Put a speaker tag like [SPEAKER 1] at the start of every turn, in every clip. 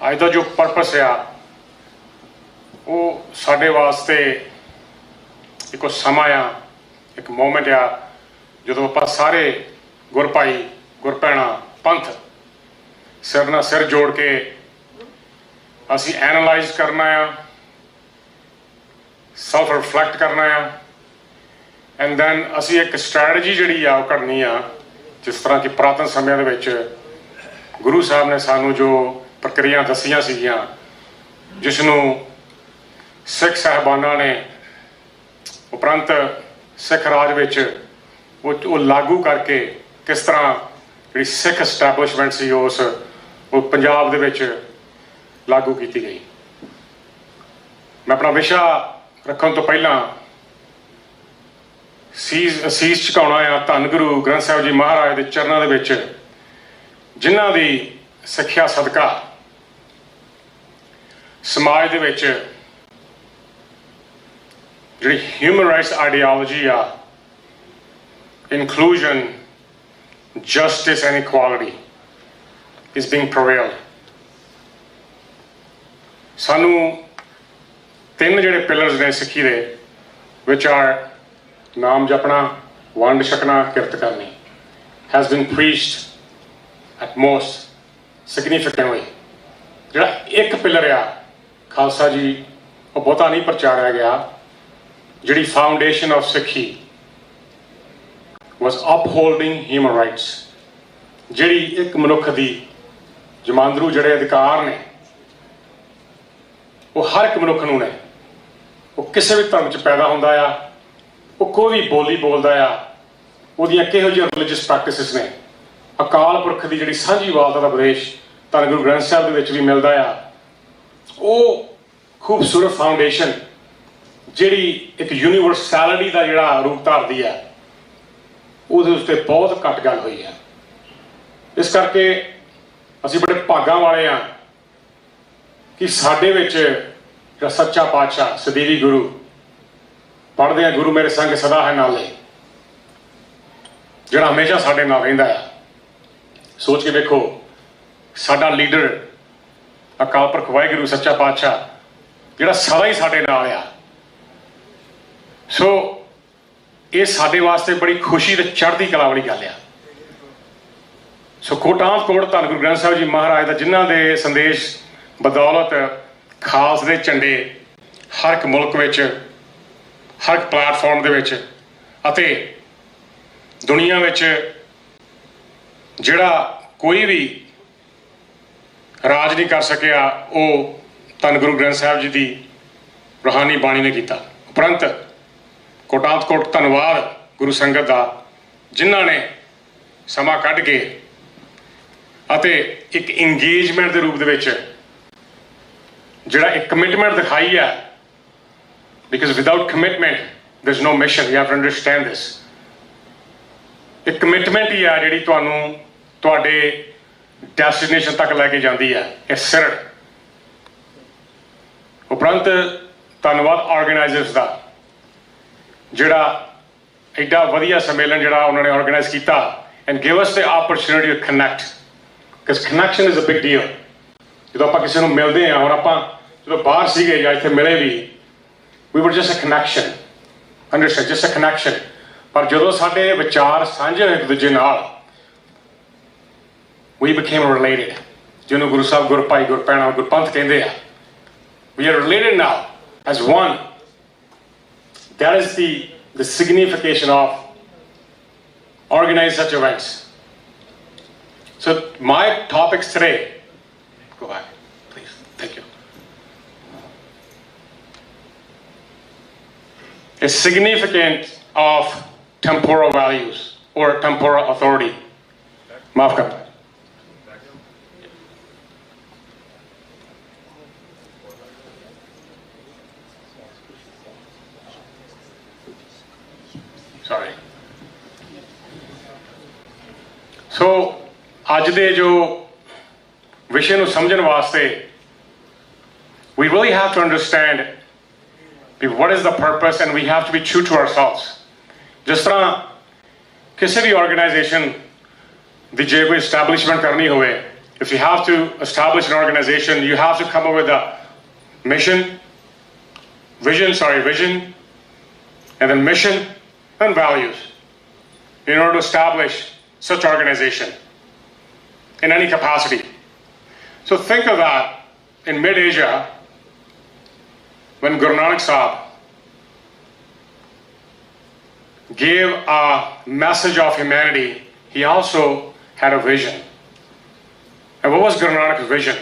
[SPEAKER 1] ਅੱਜ ਦਾ जो परपस आ वो साडे वास्ते एक समा आ, एक मोमेंट आ जो आप सारे गुर भाई गुर भैणा पंथ सिर नाल सिर जोड़ के असी एनालाइज करना आ, सैल्फ रिफ्लैक्ट करना आ, एंड दैन असी एक स्ट्रैटजी जिहड़ी आ करनी आ जिस तरह की पुरातन समय दे विच गुरु साहब ने सानू जो प्रक्रिया दसियां सीगियां जिसनों सिख साहबाना ने उपरंत सिख राज विच वो लागू करके किस तरह जी सिख एस्टैबलिशमेंट सी उस वो पंजाब दे विच लागू की गई। मैं अपना विशा रखने तो पहला सीस झुकाउणा आ धन गुरु ग्रंथ साहिब जी महाराज के चरणों दे विच जिन्हां दी सिक्ख्या सदका समाज दे विच जिहड़ी ह्यूमन राइट्स आइडियोलॉजी आ, inclusion, justice and equality is being prevailed. सानू तीन जिहड़े पिलर्स ने सिक्खी दे which are नाम जपना, वंड छकना, किरत करनी has been preached at most significantly. जिहड़ा एक पिलर आ खालसा जी वो बहुता नहीं प्रचारिया गया, जिहड़ी फाउंडेशन ऑफ सिक्खी was upholding human rights, जिहड़ी एक मनुख दी जमांदरू जिहड़े अधिकार ने वो हर एक मनुख नूं ने, वो किसी भी धर्म च पैदा हुंदा आ, वो कोई भी बोली बोलदा आ, ਉਹਦੀਆਂ ਕਿਹੋ ਜਿਹੀਆਂ ਰਿਲੀਜੀਅਸ ਪ੍ਰੈਕਟਿਸਿਸ ਨੇ, ਅਕਾਲ ਪੁਰਖ ਦੀ ਜਿਹੜੀ ਸਾਂਝੀ ਵਾਲਤਾ ਦਾ ਉਪਦੇਸ਼ ਧੰਨ ਗੁਰੂ ਗ੍ਰੰਥ ਸਾਹਿਬ ਦੇ ਵਿੱਚ ਵੀ ਮਿਲਦਾ ਆ। ਉਹ ਖੂਬਸੂਰਤ ਫਾਊਂਡੇਸ਼ਨ ਜਿਹੜੀ ਇੱਕ ਯੂਨੀਵਰਸੈਲਿਟੀ ਦਾ ਜਿਹੜਾ ਰੂਪ ਧਾਰਦੀ ਆ, ਉਹਦੇ ਉੱਤੇ ਬਹੁਤ ਘੱਟ ਗੱਲ ਹੋਈ ਆ। ਇਸ ਕਰਕੇ ਅਸੀਂ ਬੜੇ ਭਾਗਾਂ ਵਾਲੇ ਆ ਕਿ ਸਾਡੇ ਵਿੱਚ ਜਿਹੜਾ ਸੱਚਾ ਪਾਤਸ਼ਾਹ ਸਦੀਵੀ ਗੁਰੂ ਪੜ੍ਹਦੇ ਆ, ਗੁਰੂ ਮੇਰੇ ਸੰਗ ਸਦਾ ਹੈ ਨਾਲੇ, ਜਿਹੜਾ ਹਮੇਸ਼ਾ ਸਾਡੇ ਨਾਲ ਰਹਿੰਦਾ ਆ। ਸੋਚ ਕੇ ਵੇਖੋ, ਸਾਡਾ ਲੀਡਰ ਅਕਾਲ ਪੁਰਖ ਵਾਹਿਗੁਰੂ ਸੱਚਾ ਪਾਤਸ਼ਾਹ ਜਿਹੜਾ ਸਦਾ ਹੀ ਸਾਡੇ ਨਾਲ ਆ। ਸੋ ਇਹ ਸਾਡੇ ਵਾਸਤੇ ਬੜੀ ਖੁਸ਼ੀ ਤੇ ਚੜ੍ਹਦੀ ਕਲਾ ਵਾਲੀ ਗੱਲ ਆ। ਸੋ ਕੋਟਾਂ ਕੋਟ ਧੰਨ ਗੁਰੂ ਗ੍ਰੰਥ ਸਾਹਿਬ ਜੀ ਮਹਾਰਾਜ ਦਾ ਜਿਨ੍ਹਾਂ ਦੇ ਸੰਦੇਸ਼ ਬਦੌਲਤ ਖਾਲਸ ਦੇ ਝੰਡੇ ਹਰ ਇੱਕ ਮੁਲਕ ਵਿੱਚ, ਹਰ ਇੱਕ ਪਲੇਟਫਾਰਮ ਦੇ ਵਿੱਚ ਅਤੇ ਦੁਨੀਆ ਵਿੱਚ ਜਿਹੜਾ ਕੋਈ ਵੀ ਰਾਜ ਨਹੀਂ ਕਰ ਸਕਿਆ, ਉਹ ਧੰਨ ਗੁਰੂ ਗ੍ਰੰਥ ਸਾਹਿਬ ਜੀ ਦੀ ਰੂਹਾਨੀ ਬਾਣੀ ਨੇ ਕੀਤਾ। ਉਪਰੰਤ ਕੋਟਾਂ ਕੋਟ ਧੰਨਵਾਦ ਗੁਰੂ ਸੰਗਤ ਦਾ ਜਿਨ੍ਹਾਂ ਨੇ ਸਮਾਂ ਕੱਢ ਕੇ ਅਤੇ ਇੱਕ ਇੰਗੇਜਮੈਂਟ ਦੇ ਰੂਪ ਦੇ ਵਿੱਚ ਜਿਹੜਾ ਇੱਕ ਕਮਿਟਮੈਂਟ ਦਿਖਾਈ ਹੈ, because without commitment there is no mission, you have to understand this. ਇੱਕ ਕਮਿਟਮੈਂਟ ਹੀ ਆ ਜਿਹੜੀ ਤੁਹਾਨੂੰ ਤੁਹਾਡੇ ਡੈਸਟੀਨੇਸ਼ਨ ਤੱਕ ਲੈ ਕੇ ਜਾਂਦੀ ਹੈ, ਇਹ ਸਿਰੜ। ਉਪਰੰਤ ਧੰਨਵਾਦ ਆਰਗੇਨਾਈਜ਼ਰਸ ਦਾ ਜਿਹੜਾ ਐਡਾ ਵਧੀਆ ਸੰਮੇਲਨ ਜਿਹੜਾ ਉਹਨਾਂ ਨੇ ਆਰਗੇਨਾਈਜ਼ ਕੀਤਾ and give us the opportunity to connect, because connection is a big deal. ਜਦੋਂ ਆਪਾਂ ਕਿਸੇ ਨੂੰ ਮਿਲਦੇ ਹਾਂ, ਹੁਣ ਆਪਾਂ ਜਦੋਂ ਬਾਹਰ ਸੀਗੇ ਜਾਂ ਇੱਥੇ ਮਿਲੇ ਵੀ, we were just a connection, understand, just a connection. ਪਰ ਜਦੋਂ ਸਾਡੇ ਵਿਚਾਰ ਸਾਂਝੇ ਹੋਏ ਇੱਕ ਦੂਜੇ ਨਾਲ, we became related, ਜਿਹਨੂੰ ਗੁਰੂ ਸਾਹਿਬ ਗੁਰ ਭਾਈ ਗੁਰ ਭੈਣਾਂ ਗੁਰ ਪੰਥ ਕਹਿੰਦੇ ਆ। We are related now as one. That is the signification of organizing such events. So my topics today, go back please, thank you, is significant of temporal values or temporal authority. माफ करना, sorry. So ਅੱਜ ਦੇ ਜੋ ਵਿਸ਼ੇ ਨੂੰ ਸਮਝਣ ਵਾਸਤੇ we really have to understand what is the purpose and we have to be true to ourselves. ਜਿਸ ਤਰ੍ਹਾਂ ਕਿਸੇ ਵੀ ਆਰਗੇਨਾਈਜੇਸ਼ਨ ਦੀ ਜੇ ਕੋਈ ਐਸਟੈਬਲਿਸ਼ਮੈਂਟ ਕਰਨੀ ਹੋਵੇ if you have to establish an organization, you have to come up with a vision, and then mission and values in order to establish such organization in any capacity. So think of that in mid-Asia, when Guru Nanak Sahib gave a message of humanity, he also had a vision. And what was Guru Nanak's vision?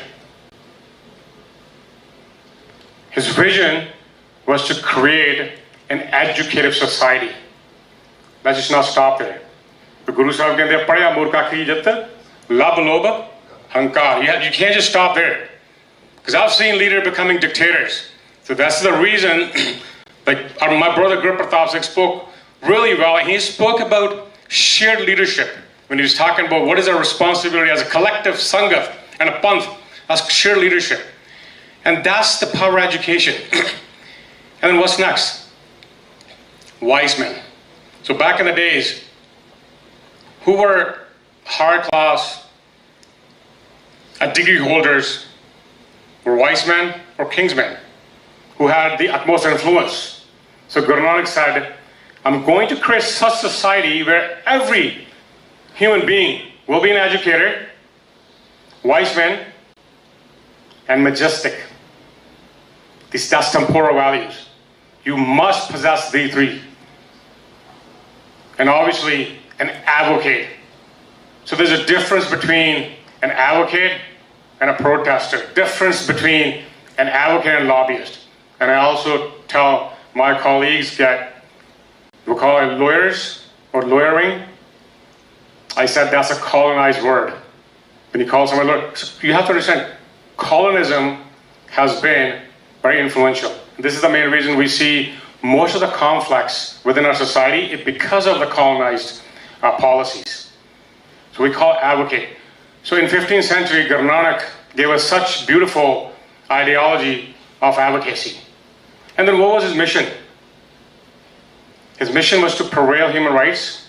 [SPEAKER 1] His vision was to create an educative society. Let's just not stop there. The Guru Sahib said, "Padya murkha ki jat, lab lob hankar." You can't just stop there. Because I've seen leaders becoming dictators. So that's the reason, like my brother Guru Pratap Singh spoke really well. He spoke about shared leadership when he was talking about what is our responsibility as a collective Sangha and a Panth, as shared leadership. And that's the power of education. And then what's next? Wise men. So back in the days, who were higher class, degree holders, were wise men or kingsmen who had the utmost influence. So Guru Nanak said, I'm going to create such society where every human being will be an educator, wise men, and majestic. That's temporal values. You must possess these three. And obviously, an advocate. So there's a difference between an advocate and a protester. Difference between an advocate and lobbyist. And I also tell my colleagues that we call it lawyers or lawyering. I said that's a colonized word. When you call someone lawyer, you have to understand, colonism has been very influential. This is the main reason we see most of the conflicts within our society because of the colonized policies. So we call it advocate. So in 15th century, Guru Nanak gave us such beautiful ideology of advocacy. And then what was his mission? His mission was to prevail human rights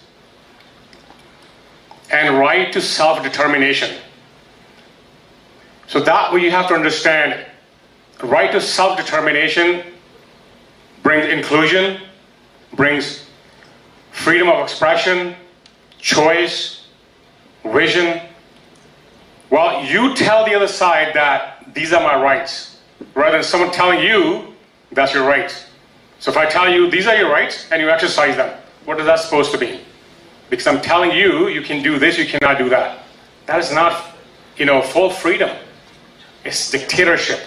[SPEAKER 1] and right to self-determination. So that way you have to understand, right to self-determination brings inclusion, brings freedom of expression, choice, vision. Well, you tell the other side that these are my rights, rather than someone telling you that's your rights. So if I tell you these are your rights and you exercise them, what is that supposed to be? Because I'm telling you, you can do this, you cannot do that. That is not, full freedom. It's dictatorship.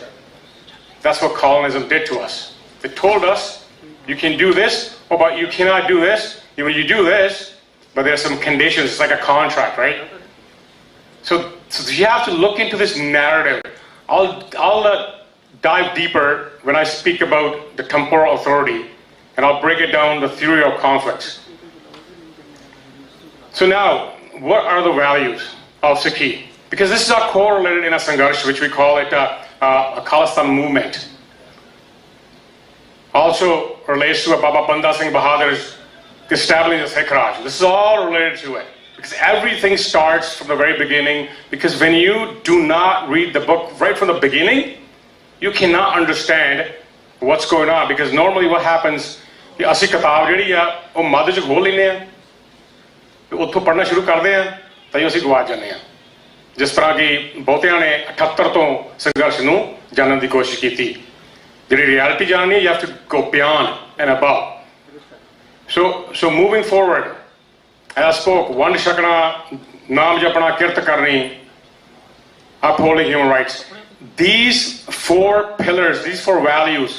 [SPEAKER 1] That's what colonialism did to us. They told us, you can do this, but you cannot do this. When you do this, but there are some conditions, it's like a contract, right? So you have to look into this narrative. I'll dive deeper when I speak about the temporal authority, and I'll break it down the theory of conflicts. So now, what are the values of Sikhi? Because this is our correlated in a Sangharsh, which we call it a Khalistan movement. Also relates to Baba Banda Singh Bahadur's establishing the Sikh Raj. This is all related to it. Because everything starts from the very beginning. Because when you do not read the book right from the beginning, you cannot understand what's going on. Because normally what happens, ਅਸੀਂ ਕਿਤਾਬ ਜਿਹੜੀ ਆ ਉਹ ਮੱਧ ਚ ਖੋਲ ਲੈਂਦੇ ਆ ਤੇ ਉੱਥੋਂ ਪੜ੍ਹਨਾ ਸ਼ੁਰੂ ਕਰਦੇ ਆ ਤਾਂ ਅਸੀਂ ਗਵਾਚ ਜਾਂਦੇ ਆ ਜਿਸ ਤਰ੍ਹਾਂ ਕਿ ਬਹੁਤਿਆਂ ਨੇ 78 ਤੋਂ ਸੰਘਰਸ਼ ਨੂੰ ਜਾਣਨ ਦੀ ਕੋਸ਼ਿਸ਼ ਕੀਤੀ ਜਿਹੜੀ reality ਜਾਣਨੀ you have to go beyond and above. So moving forward, as I spoke, ਵੰਡ ਛਕਣਾ, ਨਾਮ ਜਪਣਾ, ਕਿਰਤ ਕਰਨੀ, upholding human rights. These four pillars, these four values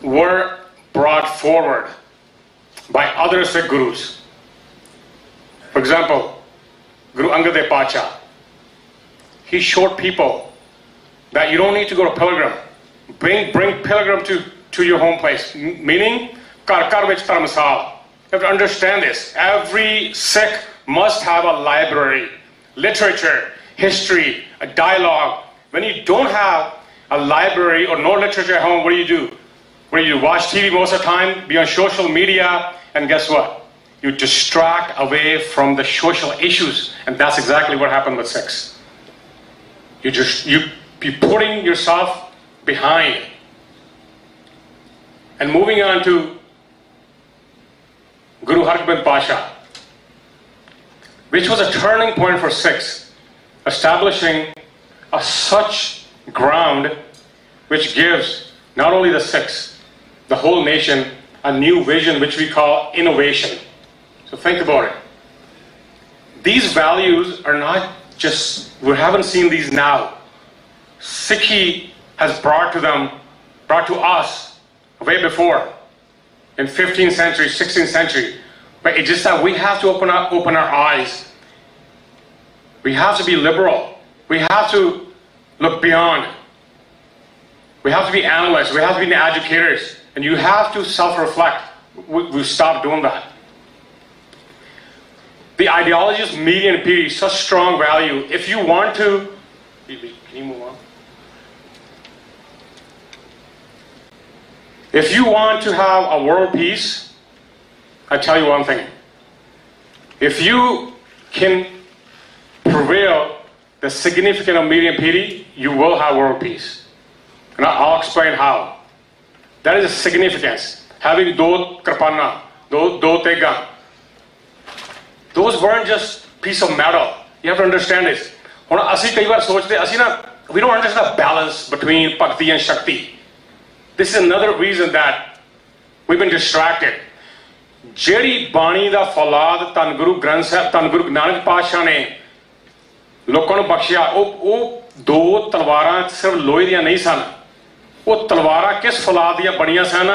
[SPEAKER 1] were brought forward by other Sikh gurus. For example, Guru Angad Dev Pacha, he showed people that you don't need to go to pilgrim. Bring pilgrim to your home place. Meaning, Kar Kar Vich Dharamsala. You have to understand this. Every Sikh must have a library, literature, history, a dialogue. When you don't have a library or no literature at home, what do you do? What do you do? Watch TV most of the time, be on social media, and guess what? you distract away from the social issues, and that's exactly what happened with Sikhs. You be putting yourself behind. And moving on to Guru Hargobind Pasha, which was a turning point for Sikhs, establishing such ground which gives not only the Sikhs, the whole nation, a new vision which we call innovation. So think about it. These values are not just, we haven't seen these now. Sikhi has brought to us way before, in 15th century, 16th century. But it's just that we have to open our eyes. We have to be liberal. We have to look beyond. We have to be analysts. We have to be educators. And you have to self-reflect. We've stopped doing that. The ideology of media and piri is such strong value. If you want to, can you move on? If you want to have a world peace, I tell you one thing. If you can prevail the significance of media and piri, you will have world peace. And I'll explain how. That is the significance. Having do kripana, do tega. Those weren't just piece of metal. You have to understand this. We don't understand the balance between bhakti and shakti. This is another reason that we've been distracted. Jehdi Bani da Falad Dhan Guru Granth Sahib, Dhan Guru Nanak Pasha ne ਲੋਕਾਂ ਨੂੰ ਬਖਸ਼ਿਆ, ਉਹ ਦੋ ਤਲਵਾਰਾਂ ਸਿਰਫ ਲੋਹੇ ਦੀਆਂ ਨਹੀਂ ਸਨ। ਉਹ ਤਲਵਾਰਾਂ ਕਿਸ ਫੌਲਾਦ ਦੀਆਂ ਬਣੀਆਂ ਸਨ?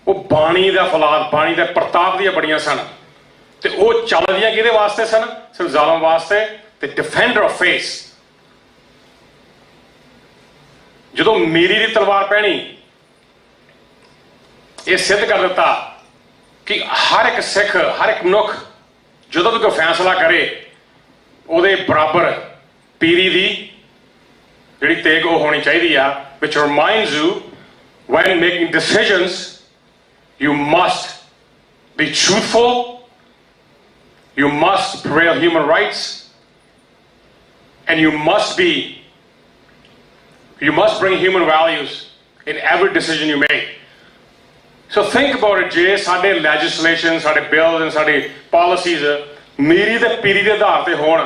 [SPEAKER 1] ਉਹ ਬਾਣੀ ਦਾ ਫੌਲਾਦ, ਬਾਣੀ ਦੇ ਪ੍ਰਤਾਪ ਦੀਆਂ ਬਣੀਆਂ ਸਨ। ਤੇ ਉਹ ਚੱਲਦੀਆਂ ਕਿਹਦੇ ਵਾਸਤੇ ਸਨ? ਸਿਰਫ ਜ਼ਾਲਮ ਵਾਸਤੇ। ਤੇ ਡਿਫੈਂਡਰ ਆਫ ਫੇਸ। ਜਦੋਂ ਮੀਰੀ ਦੀ ਤਲਵਾਰ ਪਹਿਣੀ, ਇਹ ਸਿੱਧ ਕਰ ਦਿੱਤਾ ਕਿ ਹਰ ਇੱਕ ਸਿੱਖ, ਹਰ ਇੱਕ ਮਨੁੱਖ ਜਦੋਂ ਵੀ ਕੋਈ ਫੈਸਲਾ ਕਰੇ, ਉਹਦੇ ਬਰਾਬਰ ਪੀਰੀ ਦੀ ਜਿਹੜੀ ਤੇਗ ਉਹ ਹੋਣੀ ਚਾਹੀਦੀ ਆ, which reminds you when making decisions you must be truthful, you must prevail human rights, and you must bring human values in every decision you make. So think about it, ਜੇ ਸਾਡੇ legislation, ਸਾਡੇ bills and ਸਾਡੇ policies ਮੀਰੀ ਤੇ ਪੀਰੀ ਦੇ ਆਧਾਰ ਤੇ ਹੋਣ,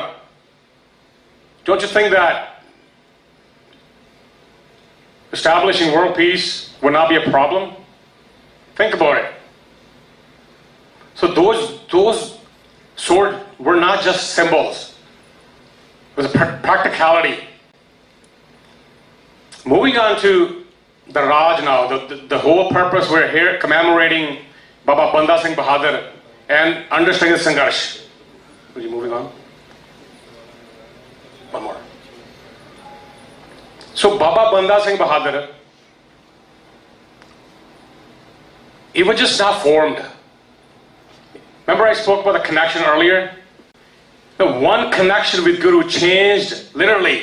[SPEAKER 1] don't you think that establishing world peace would not be a problem? Think about it. So those swords were not just symbols. It was a practicality. Moving on to the Raj now, the whole purpose we're here commemorating Baba Banda Singh Bahadur and understanding the Sangharsh. Are you moving on? One more. So Baba Banda Singh Bahadur, it was just not formed. Remember I spoke about the connection earlier? The one connection with Guru changed literally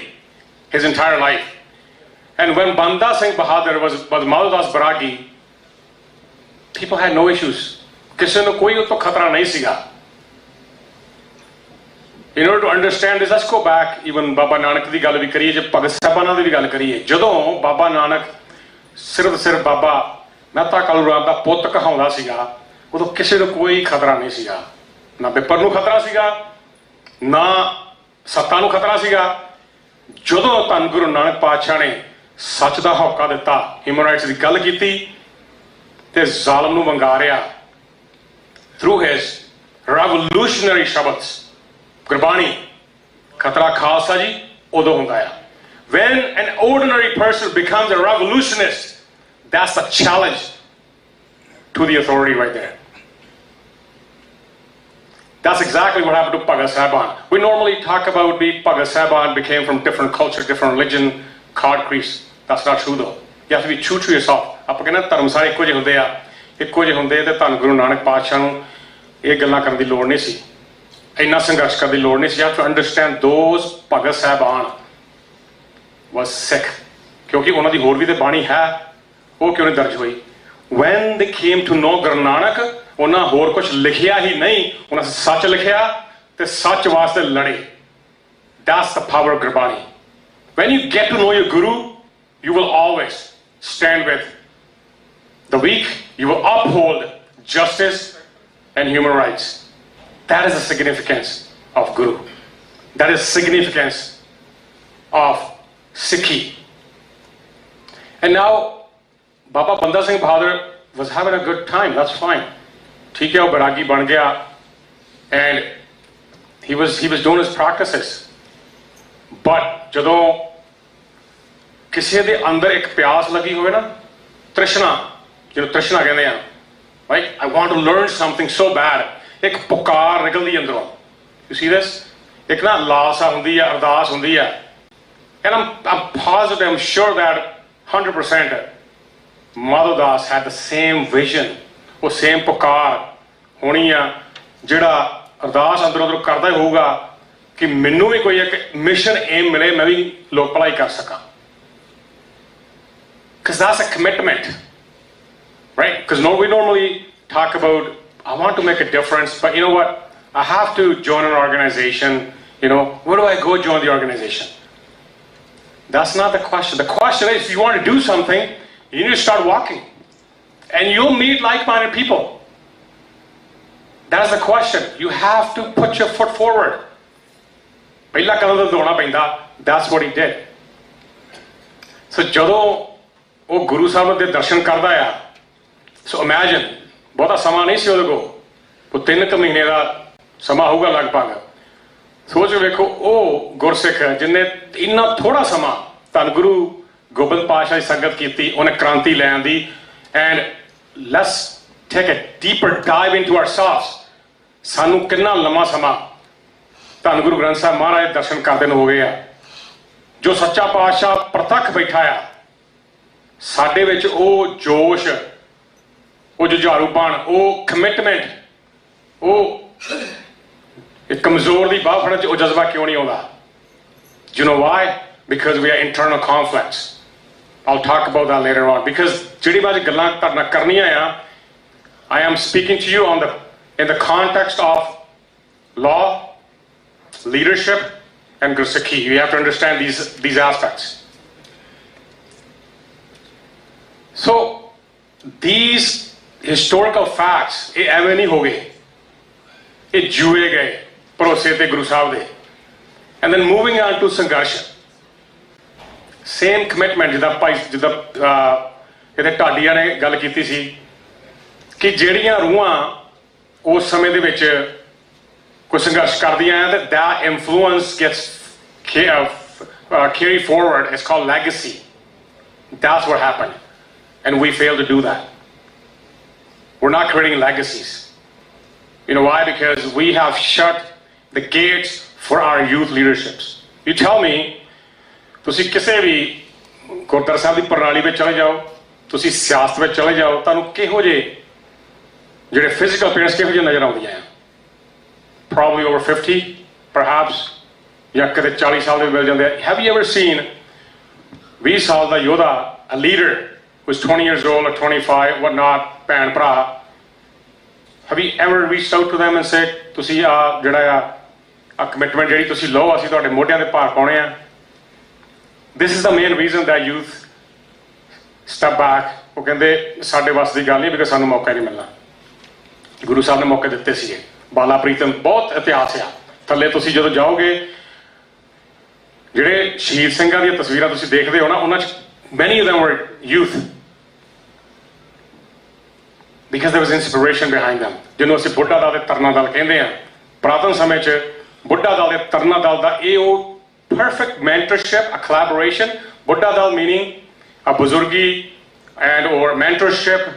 [SPEAKER 1] his entire life. And when Banda Singh Bahadur was Madhudas Bairagi, people had no issues. Kisi nu koi utto khatara nahi siga. In order to understand this, let's go back even Baba Nanak ਦੀ ਗੱਲ ਵੀ ਕਰੀਏ, ਜੇ ਭਗਤ ਸਾਹਿਬਾਨਾਂ ਦੀ ਵੀ ਗੱਲ ਕਰੀਏ। ਜਦੋਂ ਬਾਬਾ ਨਾਨਕ ਸਿਰਫ ਬਾਬਾ ਮਹਿਤਾ ਕਾਲੂ ਰਾਮ ਦਾ ਪੁੱਤ ਕਹਾਉਂਦਾ ਸੀਗਾ, ਉਦੋਂ ਕਿਸੇ ਨੂੰ ਕੋਈ ਖਤਰਾ ਨਹੀਂ ਸੀਗਾ। ਨਾ ਪੇਪਰ ਨੂੰ ਖਤਰਾ ਸੀਗਾ, ਨਾ ਸੱਤਾ ਨੂੰ ਖਤਰਾ ਸੀਗਾ। ਜਦੋਂ ਧੰਨ ਗੁਰੂ ਨਾਨਕ ਪਾਤਸ਼ਾਹ ਨੇ ਸੱਚ ਦਾ ਹੌਕਾ ਦਿੱਤਾ, ਹਿਊਮਨ ਰਾਈਟਸ ਦੀ ਗੱਲ ਕੀਤੀ ਤੇ ਜ਼ਾਲਮ ਨੂੰ ਵੰਗਾਰਿਆ through his revolutionary ਸ਼ਬਦ ਗੁਰਬਾਣੀ, ਖਤਰਾ ਖਾਲਸਾ ਜੀ ਉਦੋਂ ਹੁੰਦਾ ਆ। When an ordinary person becomes a revolutionist, that's a challenge to the authority right there. That's exactly what happened to Bhagat Sahban. We normally talk about Bhagat Sahban became from different culture, different religion, card crease. That's not true though. You have to be true to yourself. ਆਪਾਂ ਕਹਿੰਦੇ ਧਰਮ ਸਾਰੇ ਇੱਕੋ ਜਿਹੇ ਹੁੰਦੇ ਆ, ਇੱਕੋ ਜਿਹੇ ਹੁੰਦੇ ਤੇ ਧੰਨ ਗੁਰੂ ਨਾਨਕ ਪਾਤਸ਼ਾਹ ਨੂੰ ਇਹ ਗੱਲਾਂ ਕਰਨ ਦੀ ਲੋੜ ਨਹੀਂ ਸੀ, ਇੰਨਾ ਸੰਘਰਸ਼ ਕਰਨ ਦੀ ਲੋੜ ਨਹੀਂ ਸੀ। You have to understand those Bhagat Sahban was Sikh, ਕਿਉਂਕਿ ਉਹਨਾਂ ਦੀ ਹੋਰ ਵੀ ਤੇ ਬਾਣੀ ਹੈ, ਉਹ ਕਿਉਂ ਨਹੀਂ ਦਰਜ ਹੋਈ? When they came to know Guru Nanak, ਉਹਨਾਂ ਹੋਰ ਕੁਝ ਲਿਖਿਆ ਹੀ ਨਹੀਂ, ਉਹਨਾਂ ਸੱਚ ਲਿਖਿਆ ਤੇ ਸੱਚ ਵਾਸਤੇ ਲੜੇ। That's the power of Gurbani. When you get to know your guru, you will always stand with the weak. You will uphold justice and human rights. That is the significance of guru. That is significance of Sikhi. And now Baba Banda Singh Bahadur was having a good time. That's fine. ठीक है, वो बैरागी बन गया and he was doing his practices. But ਜਦੋਂ ਕਿਸੇ ਦੇ ਅੰਦਰ ਇੱਕ ਪਿਆਸ ਲੱਗੀ ਹੋਵੇ ਨਾ, ਤ੍ਰਿਸ਼ਨਾ, ਜਿਹਨੂੰ ਤ੍ਰਿਸ਼ਨਾ ਕਹਿੰਦੇ ਆ, right? I want to learn something so bad. ਇੱਕ ਪੁਕਾਰ ਨਿਕਲਦੀ ਅੰਦਰੋਂ. You see this? ਇੱਕ ਨਾ ਲਾਲਸਾ ਹੁੰਦੀ ਆ, ਅਰਦਾਸ ਹੁੰਦੀ ਆ. And I'm positive, I'm sure that 100% Madhav Das had the same vision. ਉਹ same ਪੁਕਾਰ ਹੋਣੀ ਆ, ਜਿਹੜਾ ਅਰਦਾਸ ਅੰਦਰੋਂ ਅੰਦਰੋਂ ਕਰਦਾ ਹੀ ਹੋਊਗਾ ਕਿ ਮੈਨੂੰ ਵੀ ਕੋਈ ਇੱਕ ਮਿਸ਼ਨ ਏਮ ਮਿਲੇ, ਮੈਂ ਵੀ ਲੋਕ ਭਲਾਈ ਕਰ ਸਕਾਂ. Because that's a commitment, right? Because we normally talk about, I want to make a difference, but you know what? I have to join an organization. You know, where do I go join the organization? That's not the question. The question is, if you want to do something, you need to start walking. And you'll meet like-minded people. That's the question. You have to put your foot forward. ਪਹਿਲਾ ਕਦਮ ਤਾਂ ਦੌੜਨਾ ਪੈਂਦਾ. That's what he did. So ਜਦੋਂ ਉਹ ਗੁਰੂ ਸਾਹਿਬ ਦੇ ਦਰਸ਼ਨ ਕਰਦਾ ਆ, so imagine, ਬਹੁਤਾ ਸਮਾਂ ਨਹੀਂ ਸੀ ਉਹਦੇ ਕੋਲ, ਉਹ 3 ਮਹੀਨੇ ਦਾ ਸਮਾਂ ਹੋਊਗਾ ਲਗਭਗ. ਸੋਚ ਵੇਖੋ, ਉਹ ਗੁਰਸਿੱਖ ਜਿਹਨੇ ਇੰਨਾ ਥੋੜਾ ਸਮਾਂ ਧੰਨ ਗੁਰੂ ਗੋਬਿੰਦ ਪਾਤਸ਼ਾਹ ਦੀ ਸੰਗਤ ਕੀਤੀ, ਉਹਨੇ ਕ੍ਰਾਂਤੀ ਲੈਣ ਦੀ. And let's take a deeper dive into ourselves. ਸਾਨੂੰ ਕਿੰਨਾ ਲੰਮਾ ਸਮਾਂ ਧੰਨ ਗੁਰੂ ਗ੍ਰੰਥ ਸਾਹਿਬ ਮਹਾਰਾਜ ਦੇ ਦਰਸ਼ਨ ਕਰਦੇ ਨੂੰ ਹੋ ਗਏ ਆ. ਜੋ ਸੱਚਾ ਪਾਤਸ਼ਾਹ ਪ੍ਰਤੱਖ ਬੈਠਾ ਆ, ਸਾਡੇ ਵਿੱਚ ਉਹ ਜੋਸ਼, ਉਹ ਜੁਝਾਰੂਪਣ, ਉਹ ਕਮਿਟਮੈਂਟ, ਉਹ ਇੱਕ ਕਮਜ਼ੋਰ ਦੀ ਬਾਹ ਫੜਨ 'ਚ ਉਹ ਜਜ਼ਬਾ ਕਿਉਂ ਨਹੀਂ ਆਉਂਦਾ? You know why? Because we are internal conflicts. I'll talk about that later on. Because ਜਿਹੜੀ ਮੈਂ ਗੱਲਾਂ ਤੁਹਾਡੇ ਨਾਲ ਕਰਨੀਆਂ ਆ, I am speaking to you in the context of law, leadership, and Gursikhi. You have to understand these aspects. So these historical facts, ਇਹ ਐਵੇਂ ਨਹੀਂ ਹੋ ਗਏ, ਇਹ ਜੂਏ ਗਏ ਭਰੋਸੇ ਤੇ ਗੁਰੂ ਸਾਹਿਬ ਦੇ. And then moving on to ਸੰਘਰਸ਼, same commitment, ਜਿੱਦਾਂ ਇਹਦੇ ਢਾਡੀਆਂ ਨੇ ਗੱਲ ਕੀਤੀ ਸੀ ਕਿ ਜਿਹੜੀਆਂ ਰੂਹਾਂ ਉਸ ਸਮੇਂ ਦੇ ਵਿੱਚ ਕੋਈ ਸੰਘਰਸ਼ ਕਰਦੀਆਂ ਆ, that influence gets carried forward. It's called legacy. That's what happened. And we fail to do that. We're not creating legacies. You know why? Because we have shut the gates for our youth leaderships. You tell me, ਤੁਸੀਂ ਕਿਸੇ ਵੀ ਗੁਰਦੁਆਰਾ ਸਾਹਿਬ ਦੀ ਪ੍ਰਣਾਲੀ ਵਿੱਚ ਚਲੇ ਜਾਓ, ਤੁਸੀਂ ਸਿਆਸਤ ਵਿੱਚ ਚਲੇ ਜਾਓ, ਤੁਹਾਨੂੰ ਕਿਹੋ ਜਿਹੇ ਜਿਹੜੇ ਫਿਜ਼ੀਕਲ ਪੇਰੈਂਟਸ ਕਿਹੋ ਜਿਹੇ ਨਜ਼ਰ ਆਉਂਦੀਆਂ ਆ? Probably over 50, perhaps, ਜਾਂ ਕਿਤੇ 40 ਸਾਲ ਦੇ ਮਿਲ ਜਾਂਦੇ ਆ. Have you ever seen 20 ਸਾਲ ਦਾ ਯੋਧਾ, a leader who's 20 years old or 25, whatnot, ਭੈਣ ਭਰਾ, have you ever reached out to them and said, ਤੁਸੀਂ ਆ ਜਿਹੜਾ ਆ ਕਮਿਟਮੈਂਟ ਜਿਹੜੀ ਤੁਸੀਂ ਲਓ, ਅਸੀਂ ਤੁਹਾਡੇ ਮੋਢਿਆਂ ਦੇ ਭਾਰ ਪਾਉਣੇ ਆ? This is the main reason that youth step back. ਉਹ ਕਹਿੰਦੇ ਸਾਡੇ ਵੱਸ ਦੀ ਗੱਲ ਨਹੀਂ, because ਸਾਨੂੰ ਮੌਕਾ ਨਹੀਂ ਮਿਲਣਾ. ਗੁਰੂ ਸਾਹਿਬ ਨੇ ਮੌਕੇ ਦਿੱਤੇ ਸੀਗੇ. ਬਾਲਾ ਪ੍ਰੀਤਮ, ਬਹੁਤ ਇਤਿਹਾਸ ਆ ਥੱਲੇ. ਤੁਸੀਂ ਜਦੋਂ ਜਾਓਗੇ, ਜਿਹੜੇ ਸ਼ਹੀਦ ਸਿੰਘਾਂ ਦੀਆਂ ਤਸਵੀਰਾਂ ਤੁਸੀਂ ਦੇਖਦੇ ਹੋ ਨਾ, ਉਹਨਾਂ 'ਚ many of them were youth, because there was inspiration behind them. ਜਿਹਨੂੰ ਅਸੀਂ ਬੁੱਢਾ ਦਲ ਤੇ ਤਰਨਾ ਦਲ ਕਹਿੰਦੇ ਆ. ਪੁਰਾਤਨ ਸਮੇਂ 'ਚ ਬੁੱਢਾ ਦਲ ਤੇ ਤਰਨਾ ਦਲ ਦਾ ਇਹ ਉਹ perfect mentorship, a collaboration. Buddha Dal meaning a buzurgi and or mentorship,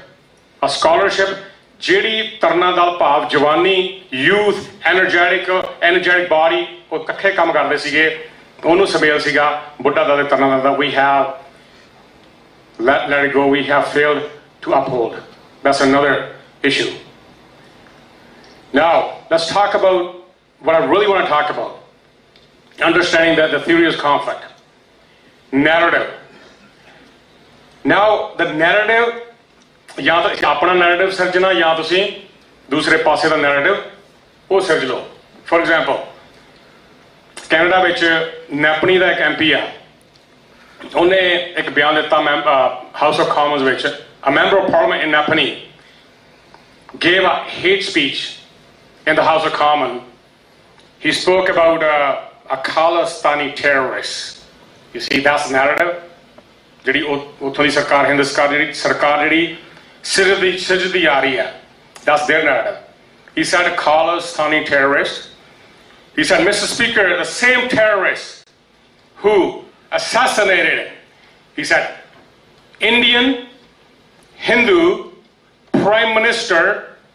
[SPEAKER 1] a scholarship. ਜਿਹੜੀ ਤਰਨਾ ਦਲ ਭਾਵ ਜਵਾਨੀ, youth, energetic body, ਉਹ ਇਕੱਠੇ ਕੰਮ ਕਰਦੇ ਸੀਗੇ, ਉਹਨੂੰ ਸਮੇਲ ਸੀਗਾ ਬੁੱਢਾ ਦਲ ਤੇ ਤਰਨਾ ਦਲ ਦਾ. We have let it go. We have failed to uphold. That's another issue. Now let's talk about what I really want to talk about. Understanding that the theory is conflict. Narrative. Now the narrative, ਜਾਂ ਤਾਂ ਆਪਣਾ narrative ਸਿਰਜਣਾ, ਜਾਂ ਤੁਸੀਂ दूसरे पासे का narrative वो सिरज लो। फॉर एग्जाम्पल कैनेडा विच नैपनी का एक MP आ, उन्हें एक बयान दिता हाउस ऑफ कॉमन्स विच, a member of parliament in नैपनी gave a hate speech in the House of Commons. He spoke about a Khalistani terrorist. You see, that's the narrative. ਜਿਹੜੀ ਉੱਥੋਂ ਦੀ ਸਰਕਾਰ, ਹਿੰਦੁਸਤਾਨ ਸਰਕਾਰ ਜਿਹੜੀ ਸਿਰਜਦੀ ਆ ਰਹੀ ਹੈ, that's their narrative. He said Khalistani terrorist. He said, Mr. Speaker, the same terrorist who assassinated, he said, Indian Hindu Prime Minister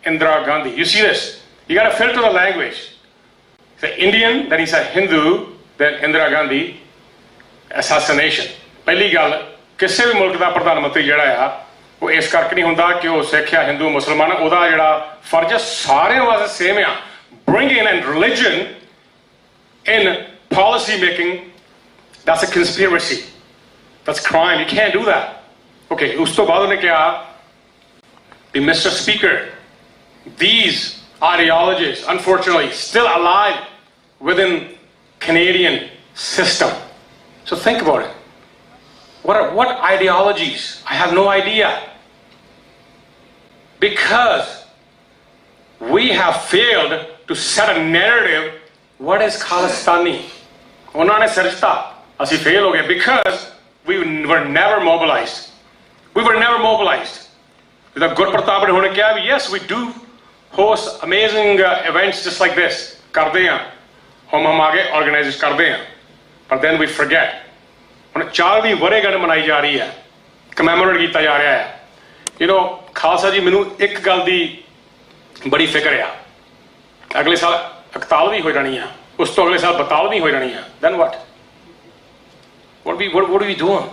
[SPEAKER 1] Indira Gandhi. You see this? You got to filter the language. He said Indian, then he said Hindu, then Indira Gandhi assassination. ਪਹਿਲੀ ਗੱਲ, ਕਿਸੇ ਵੀ ਮੁਲਕ ਦਾ ਪ੍ਰਧਾਨ ਮੰਤਰੀ ਜਿਹੜਾ ਆ ਉਹ ਇਸ ਕਰਕੇ ਨਹੀਂ ਹੁੰਦਾ ਕਿ ਉਹ ਸਿੱਖ ਆ, ਹਿੰਦੂ, ਮੁਸਲਮਾਨ, ਉਹਦਾ ਜਿਹੜਾ ਫਰਜ਼ ਹੈ ਸਾਰਿਆਂ ਵਾਸਤੇ ਸੇਮ ਆ। Bringing in religion in policy making, that's a conspiracy. That's crime. You can't do that. Okay, ਉਸ ਤੋਂ ਬਾਅਦ ਉਹਨੇ ਕਿਹਾ, Mr. Speaker, these ideologies, unfortunately, still alive within Canadian system. So think about it. What ideologies? I have no idea. Because we have failed to set a narrative. What is Khalistani? ਉਹਨਾਂ ਨੇ ਸਿਰਜਤਾ, ਅਸੀਂ fail ਹੋ ਗਏ because we were never mobilized. We were never mobilized. The Gurpratap ne hone kiha, yes, we do host amazing events just like this. Karde hain, hum aage organize karde hain, but then we forget. ਹੁਣ 40ਵੀਂ ਵਰ੍ਹੇਗੰਢ ਮਨਾਈ ਜਾ ਰਹੀ ਹੈ, ਕਮੈਮੋਰੇਟ ਕੀਤਾ ਜਾ ਰਿਹਾ ਹੈ। ਯੂ ਨੋ ਖਾਲਸਾ ਜੀ, ਮੈਨੂੰ ਇੱਕ ਗੱਲ ਦੀ ਬੜੀ ਫਿਕਰ ਆ, ਅਗਲੇ ਸਾਲ 41ਵੀਂ ਹੋ ਜਾਣੀ ਆ, ਉਸ ਤੋਂ ਅਗਲੇ ਸਾਲ 42ਵੀਂ ਹੋ ਜਾਣੀ ਆ, then what are we doing?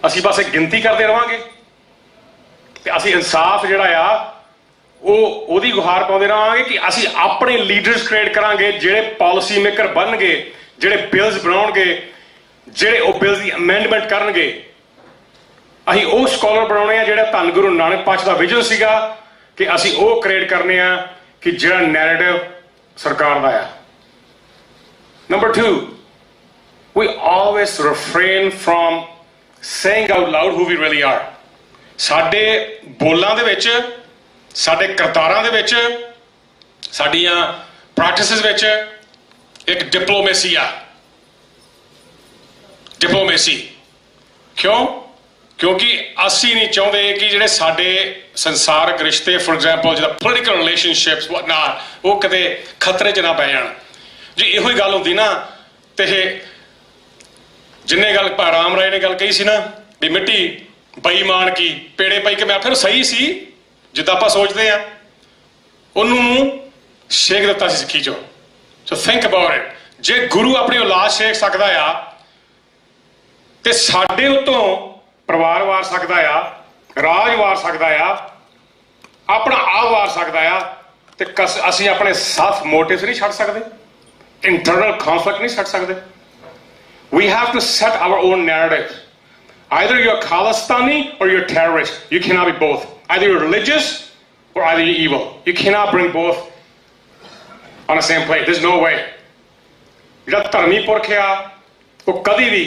[SPEAKER 1] ਅਸੀਂ ਬਸ ਇੱਕ ਗਿਣਤੀ ਕਰਦੇ ਰਵਾਂਗੇ ਤੇ ਅਸੀਂ ਇਨਸਾਫ ਜਿਹੜਾ ਆ ਉਹਦੀ ਗੁਹਾਰ ਪਾਉਂਦੇ ਰਹਾਂਗੇ ਕਿ ਅਸੀਂ ਆਪਣੇ ਲੀਡਰਸ ਕ੍ਰੀਏਟ ਕਰਾਂਗੇ ਜਿਹੜੇ ਪਾਲਿਸੀ ਮੇਕਰ ਬਣਨਗੇ, ਜਿਹੜੇ ਬਿਲਸ ਬਣਾਉਣਗੇ, ਜਿਹੜੇ ਉਹ ਬਿਲਸ ਦੀ ਅਮੈਂਡਮੈਂਟ ਕਰਨਗੇ। ਅਸੀਂ ਉਹ ਸਕਾਲਰ ਬਣਾਉਣੇ ਆ ਜਿਹੜਾ ਧੰਨ ਗੁਰੂ ਨਾਨਕ ਪਾਤਸ਼ਾਹ ਦਾ ਵਿਜ਼ਨ ਸੀਗਾ ਕਿ ਅਸੀਂ ਉਹ ਕ੍ਰੀਏਟ ਕਰਨੇ ਆ ਕਿ ਜਿਹੜਾ ਨੈਰੇਟਿਵ ਸਰਕਾਰ ਦਾ ਆ। Number 2, we always refrain from saying out loud who we really are. ਸਾਡੇ ਬੋਲਾਂ ਦੇ ਵਿੱਚ, ਸਾਡੇ ਕਰਤਾਰਾਂ ਦੇ ਵਿੱਚ, ਸਾਡੀਆਂ ਪ੍ਰੈਕਟਿਸਿਸ ਵਿੱਚ ਇੱਕ ਡਿਪਲੋਮੇਸੀ ਆ। ਡਿਪਲੋਮੇਸੀ ਕਿਉਂ? ਕਿਉਂਕਿ ਅਸੀਂ ਨਹੀਂ ਚਾਹੁੰਦੇ ਕਿ ਜਿਹੜੇ ਸਾਡੇ ਸੰਸਾਰਕ ਰਿਸ਼ਤੇ, ਫੋਰ ਐਗਜ਼ਾਮਪਲ ਜਿੱਦਾਂ ਪੋਲੀਟੀਕਲ ਰਿਲੇਸ਼ਨਸ਼ਿਪਸ ਵਾਟ ਨਾਟ, ਉਹ ਕਿਤੇ ਖਤਰੇ 'ਚ ਨਾ ਪੈ ਜਾਣ। ਜੇ ਇਹੋ ਹੀ ਗੱਲ ਹੁੰਦੀ ਨਾ ਤੇ ਜਿੰਨੇ ਗੱਲ ਰਾਮ ਰਾਏ ਨੇ ਗੱਲ ਕਹੀ ਸੀ ਨਾ ਵੀ ਮਿੱਟੀ ਬੇਈਮਾਨ ਕੀ ਪੇੜੇ ਪਾਈ ਕੇ ਮੈਂ ਫਿਰ ਸਹੀ ਸੀ ਜਿੱਦਾਂ ਆਪਾਂ ਸੋਚਦੇ ਆ, ਉਹਨੂੰ ਛੇਕ ਦਿੱਤਾ ਸੀ ਸਿੱਖੀ 'ਚੋਂ। ਸੋ ਥਿੰਕ ਅਬਾਊਟ ਇਟ। ਜੇ ਗੁਰੂ ਆਪਣੀ ਔਲਾਦ ਛੇਕ ਸਕਦਾ ਆ ਤੇ ਸਾਡੇ ਉੱਤੋਂ ਪਰਿਵਾਰ ਵਾਰ ਸਕਦਾ ਆ, ਰਾਜ ਵਾਰ ਸਕਦਾ ਆ, ਆਪਣਾ ਆਪ ਵਾਰ ਸਕਦਾ ਆ, ਤੇ ਅਸੀਂ ਆਪਣੇ ਸਾਥ ਮੋਟਿਵਸ ਨਹੀਂ ਛੱਡ ਸਕਦੇ, ਇੰਟਰਨਲ ਕਨਫਲਿਕਟ ਨਹੀਂ ਛੱਡ ਸਕਦੇ। We have to set our own narrative. Either you're Khalistani or you're terrorist. You cannot be both. Either you're religious or either you're evil. You cannot bring both on the same plate. There's no way. ਜਿਹੜਾ ਧਰਮੀ ਪੁਰਖ ਆ ਉਹ ਕਦੀ ਵੀ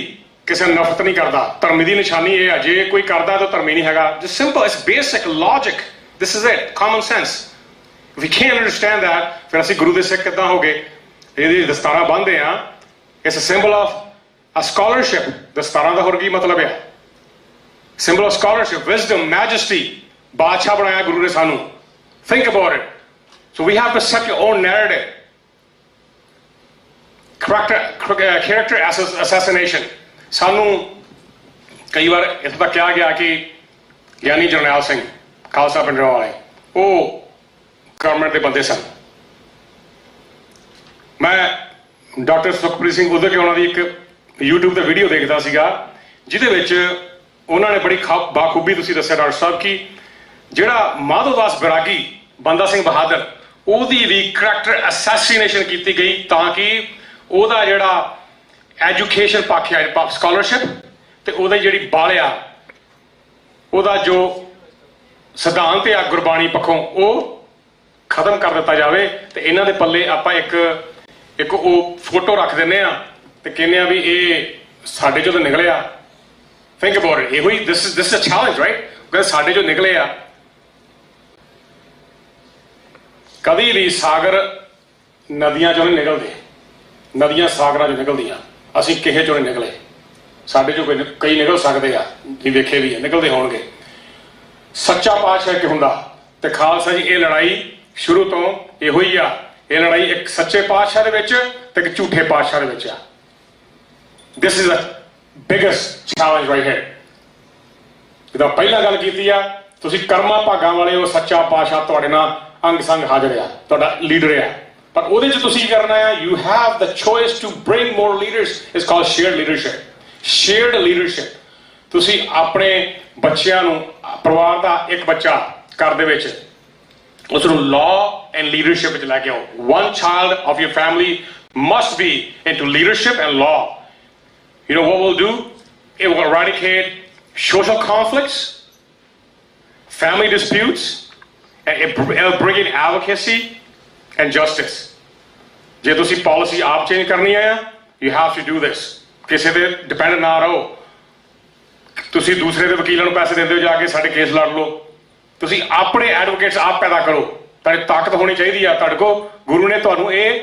[SPEAKER 1] ਕਿਸੇ ਨੂੰ ਨਫ਼ਰਤ ਨਹੀਂ ਕਰਦਾ। ਧਰਮ ਦੀ ਨਿਸ਼ਾਨੀ ਇਹ ਆ, ਜੇ ਕੋਈ ਕਰਦਾ ਤਾਂ ਧਰਮੀ ਨਹੀਂ ਹੈਗਾ। Just simple, it's basic logic. This is it, common sense. If we can't understand that, ਫਿਰ ਅਸੀਂ ਗੁਰੂ ਦੇ ਸਿੱਖ ਕਿੱਦਾਂ ਹੋ ਗਏ? ਇਹਦੀ ਦਸਤਾਰਾਂ ਬੰਨ੍ਹਦੇ ਆ। It's a symbol of a scholarship. ਦਸਤਾਰਾਂ ਦਾ ਹੋਰ ਕੀ ਮਤਲਬ ਆ? Symbol of scholarship, wisdom, majesty. ਬਾਦਸ਼ਾਹ ਬਣਾਇਆ ਗੁਰੂ ਨੇ ਸਾਨੂੰ। Think about it. So we have to set your own narrative. Character assassination. ਸਾਨੂੰ ਕਈ ਵਾਰ ਇੱਥੋਂ ਤੱਕ ਕਿਹਾ ਗਿਆ ਕਿ ਗਿਆਨੀ ਜਰਨੈਲ ਸਿੰਘ ਖਾਲਸਾ ਪਿੰਡ ਵਾਲੇ ਉਹ ਗਵਰਨਮੈਂਟ ਦੇ ਬੰਦੇ ਸਨ। ਮੈਂ ਡਾਕਟਰ ਸੁਖਪ੍ਰੀਤ ਸਿੰਘ ਉਦੋਂ ਕਿ ਉਹਨਾਂ ਦੀ ਇੱਕ YouTube ਤੇ ਵੀਡੀਓ ਦੇਖਦਾ ਸੀਗਾ ਜਿਹਦੇ ਵਿੱਚ ਉਹਨਾਂ ਨੇ ਬੜੀ ਬਾਖੂਬੀ ਤੁਸੀਂ ਦੱਸਿਆ ਡਾਕਟਰ ਸਾਹਿਬ ਕਿ ਜਿਹੜਾ ਮਾਧੋਦਾਸ ਬੈਰਾਗੀ ਬੰਦਾ ਸਿੰਘ ਬਹਾਦਰ ਉਹਦੀ ਵੀ ਕਰੈਕਟਰ ਅਸੈਸੀਨੇਸ਼ਨ ਕੀਤੀ ਗਈ ਤਾਂ ਕਿ ਉਹਦਾ ਜਿਹੜਾ ਐਜੂਕੇਸ਼ਨ ਪੱਖ ਆ ਸਕਾਲਰਸ਼ਿਪ ਤੇ ਉਹਦਾ ਜਿਹੜੀ ਬਾਲਿਆ ਉਹਦਾ ਜੋ ਸਿਧਾਂਤ ਆ ਗੁਰਬਾਣੀ ਪੱਖੋਂ ਉਹ ਖਤਮ ਕਰ ਦਿੱਤਾ ਜਾਵੇ ਤੇ ਇਹਨਾਂ ਦੇ ਪੱਲੇ ਆਪਾਂ ਇੱਕ ਉਹ ਫੋਟੋ ਰੱਖ ਦਿੰਦੇ ਆ ਤੇ ਕਹਿੰਦੇ ਆ ਵੀ ਇਹ ਸਾਡੇ ਚੋਂ ਤਾਂ ਨਿਕਲਿਆ। Think about it. ਇਹੋ ਹੀ this is a challenge, right? ਕਿਉਂਕਿ ਸਾਡੇ ਚੋਂ ਨਿਕਲੇ ਆ। ਕਦੀ ਵੀ ਸਾਗਰ ਨਦੀਆਂ ਚੋਂ ਨਹੀਂ ਨਿਕਲਦੇ, ਨਦੀਆਂ ਸਾਗਰਾਂ ਚੋਂ ਨਿਕਲਦੀਆਂ। ਅਸੀਂ ਕਿਸੇ ਚੋਂ ਨਹੀਂ ਨਿਕਲੇ, ਸਾਡੇ ਚੋਂ ਕਈ ਨਿਕਲ ਸਕਦੇ ਆ, ਤੁਸੀਂ ਵੇਖੇ ਵੀ ਆ, ਨਿਕਲਦੇ ਹੋਣਗੇ। ਸੱਚਾ ਪਾਤਸ਼ਾਹ ਕਿ ਹੁੰਦਾ ਤੇ ਖਾਲਸਾ ਜੀ, ਇਹ ਲੜਾਈ ਸ਼ੁਰੂ ਤੋਂ ਇਹੋ ਹੀ ਆ। ਇਹ ਲੜਾਈ ਇੱਕ ਸੱਚੇ ਪਾਤਸ਼ਾਹ ਦੇ ਵਿੱਚ ਤੇ ਇੱਕ ਝੂਠੇ ਪਾਤਸ਼ਾਹ ਦੇ ਵਿੱਚ ਆ। This is a biggest challenge right here. ਜਿੱਦਾਂ ਪਹਿਲਾਂ ਗੱਲ ਕੀਤੀ ਆ, ਤੁਸੀਂ ਕਰਮਾਂ ਭਾਗਾਂ ਵਾਲੇ ਹੋ, ਸੱਚਾ ਪਾਤਸ਼ਾਹ ਤੁਹਾਡੇ ਨਾਲ ਅੰਗ ਸੰਗ ਹਾਜ਼ਰ ਆ, ਤੁਹਾਡਾ ਲੀਡਰ ਆ। ਪਰ ਉਹਦੇ 'ਚ ਤੁਸੀਂ ਕਰਨਾ ਆ, you have the choice to bring more leaders. It's called shared leadership. Shared leadership. ਤੁਸੀਂ ਆਪਣੇ ਬੱਚਿਆਂ ਨੂੰ, ਪਰਿਵਾਰ ਦਾ ਇੱਕ ਬੱਚਾ ਘਰ ਦੇ ਵਿੱਚ, ਉਸ ਨੂੰ law and leadership ਵਿੱਚ ਲੈ ਕੇ ਆਓ। One child of your family must be into leadership and law. You know what we'll do? It will eradicate social conflicts, family disputes, and it'll bring in advocacy and justice. ਜੇ ਤੁਸੀਂ policy ਆਪ change ਕਰਨੀ ਹੈ, you have to do this. ਕਿਸੇ ਤੇ dependent ਨਾ ਰਹੋ। ਤੁਸੀਂ ਦੂਸਰੇ ਦੇ ਵਕੀਲਾਂ ਨੂੰ ਪੈਸੇ ਦਿੰਦੇ ਹੋ, ਜਾ ਕੇ ਸਾਡੇ ਕੇਸ ਲੜ ਲਓ। ਤੁਸੀਂ ਆਪਣੇ ਐਡਵੋਕੇਟਸ ਆਪ ਪੈਦਾ ਕਰੋ। ਤੁਹਾਡੀ ਤਾਕਤ ਹੋਣੀ ਚਾਹੀਦੀ ਆ। ਤੁਹਾਡੇ ਕੋਲ ਗੁਰੂ ਨੇ ਤੁਹਾਨੂੰ ਇਹ